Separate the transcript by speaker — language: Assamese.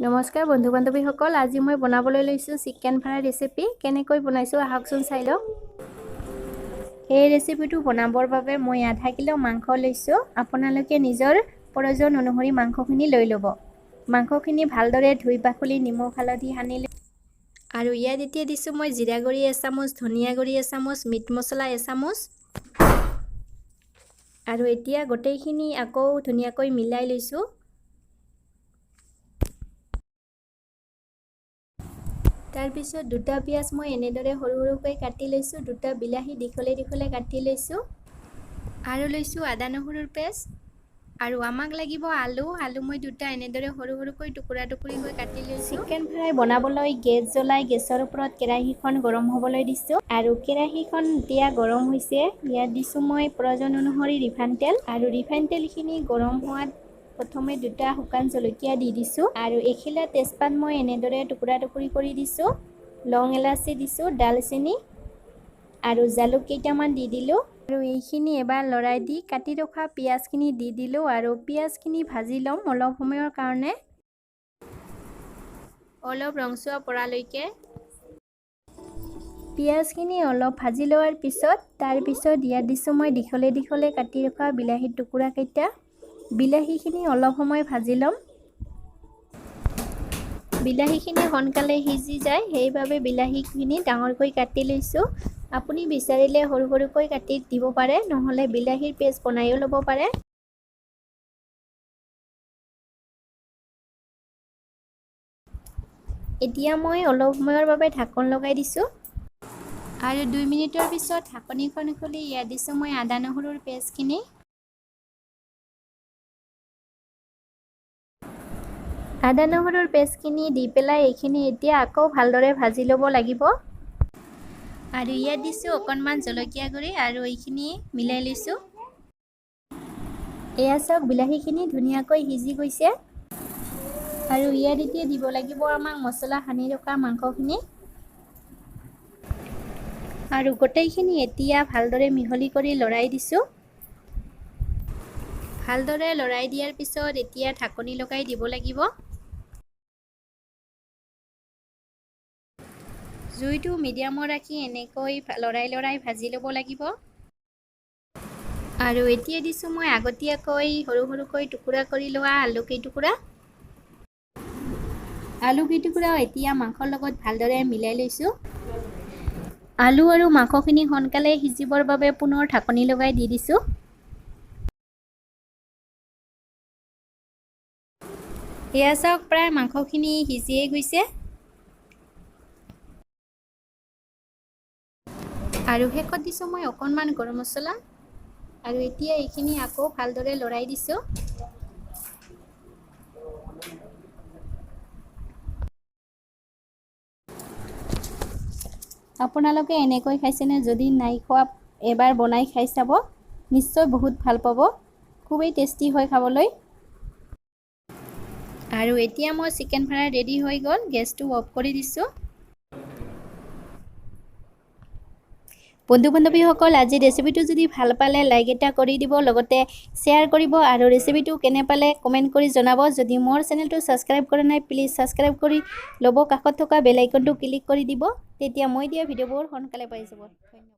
Speaker 1: নমস্কাৰ বন্ধু বান্ধৱীসকল, আজি মই বনাবলৈ লৈছোঁ চিকেন ফ্ৰাই ৰেচিপি। কেনেকৈ বনাইছোঁ আহকচোন চাই লওক। এই ৰেচিপিটো বনাবৰ বাবে মই আধা কিলো মাংস লৈছোঁ। আপোনালোকে নিজৰ প্ৰয়োজন অনুসৰি মাংসখিনি লৈ ল'ব। মাংসখিনি ভালদৰে ধুই পাখলি নিমখ হালধি সানি লৈ আৰু ইয়াত এতিয়া দিছোঁ মই জিৰা গুড়ি এচামুচ, ধনিয়া গুড়ি এচামুচ, মিট মছলা এচামুচ। আৰু এতিয়া গোটেইখিনি আকৌ ধুনীয়াকৈ মিলাই লৈছোঁ। তাৰপিছত দুটা পিঁয়াজ মই এনেদৰে সৰু সৰুকৈ কাটি লৈছোঁ। দুটা বিলাহী দীঘলে দীঘলে কাটি লৈছোঁ আৰু লৈছোঁ আদা নহৰুৰ পেষ্ট। আৰু আমাক লাগিব আলু মই দুটা এনেদৰে সৰু সৰুকৈ টুকুৰা টুকুৰিকৈ কাটি লৈছোঁ। চিকেন ফ্ৰাই বনাবলৈ গেছ জ্বলাই গেছৰ ওপৰত কেৰাহীখন গৰম হ'বলৈ দিছোঁ। আৰু কেৰাহীখন এতিয়া গৰম হৈছে। ইয়াত দিছোঁ মই প্ৰয়োজন অনুসৰি ৰিফাইন তেল। আৰু ৰিফাইন তেলখিনি গৰম হোৱাত প্ৰথমে দুটা শুকান জলকীয়া দি দিছোঁ। আৰু এখিলা তেজপাত মই এনেদৰে টুকুৰা টুকুৰি কৰি দিছোঁ। লং এলাচি দিছোঁ, ডালচেনি আৰু জালুক কেইটামান দি দিলোঁ। আৰু এইখিনি এবাৰ লৰাই দি কাটি ৰখা পিঁয়াজখিনি দি দিলোঁ। আৰু পিঁয়াজখিনি ভাজি ল'ম অলপ সময়ৰ কাৰণে, অলপ ৰংচুৱা পৰালৈকে। পিঁয়াজখিনি অলপ ভাজি লোৱাৰ পিছত ইয়াত দিছোঁ মই দীঘলে দীঘলে কাটি ৰখা বিলাহীৰ টুকুৰা কেইটা। বিলাহীখিনি অলপ সময় ভাজি ল'ম। বিলাহীখিনি সোনকালে সিজি যায়, সেইবাবে বিলাহীখিনি ডাঙৰকৈ কাটি লৈছোঁ। আপুনি বিচাৰিলে সৰু সৰুকৈ কাটি দিব পাৰে, নহ'লে বিলাহীৰ পেষ্ট বনাইও ল'ব পাৰে। এতিয়া মই অলপ সময়ৰ বাবে ঢাকন লগাই দিছোঁ। আৰু 2 মিনিটৰ পিছত ঢাকনিখন খুলি ইয়াত দিছোঁ মই আদা নহৰুৰ পেষ্টখিনি। আদা নহৰুৰ পেষ্টখিনি দি পেলাই এইখিনি এতিয়া আকৌ ভালদৰে ভাজি ল'ব লাগিব। আৰু ইয়াত দিছোঁ অকণমান জলকীয়া গুড়ি আৰু এইখিনি মিলাই লৈছোঁ। এয়া চাওক বিলাহীখিনি ধুনীয়াকৈ সিজি গৈছে। আৰু ইয়াত এতিয়া দিব লাগিব আমাক মছলা সানি ৰখা মাংসখিনি। আৰু গোটেইখিনি এতিয়া ভালদৰে মিহলি কৰি লৰাই দিছোঁ। ভালদৰে লৰাই দিয়াৰ পিছত এতিয়া ঢাকনি লগাই দিব লাগিব। জুইটো মিডিয়ামত ৰাখি এনেকৈ লৰাই ভাজি ল'ব লাগিব। আৰু এতিয়া দিছোঁ মই আগতীয়াকৈ সৰু সৰুকৈ টুকুৰা কৰি লোৱা আলু কেইটুকুৰা এতিয়া মাংসৰ লগত ভালদৰে মিলাই লৈছোঁ। আলু আৰু মাংসখিনি সোনকালে সিজিবৰ বাবে পুনৰ ঢাকনি লগাই দি দিছোঁ। এয়া চাওক প্ৰায় মাংসখিনি সিজিয়ে গৈছে। আৰু শেষত দিছোঁ মই অকণমান গৰম মছলা। আৰু এতিয়া এইখিনি আকৌ ভালদৰে লৰাই দিছোঁ। আপোনালোকে এনেকৈ খাইছেনে? যদি নাই খোৱা এবাৰ বনাই খাই চাব, নিশ্চয় বহুত ভাল পাব। খুবেই টেষ্টি হয় খাবলৈ। আৰু এতিয়া মই চিকেন ফ্ৰাই ৰেডি হৈ গ'ল। গেছটো অফ কৰি দিছোঁ। বন্ধু বান্ধৱীসকল, আজি ৰেচিপিটো যদি ভাল পালে লাইক এটা কৰি দিব, লগতে শ্বেয়াৰ কৰিব। আৰু ৰেচিপিটো কেনে পালে কমেণ্ট কৰি জনাব। যদি মোৰ চেনেলটো ছাবস্ক্ৰাইব কৰা নাই, প্লিজ ছাবস্ক্ৰাইব কৰি ল'ব। কাষত থকা বেল আইকনটো ক্লিক কৰি দিব, তেতিয়া মই দিয়া ভিডিঅ'বোৰ সোনকালে পাই যাব। ধন্যবাদ।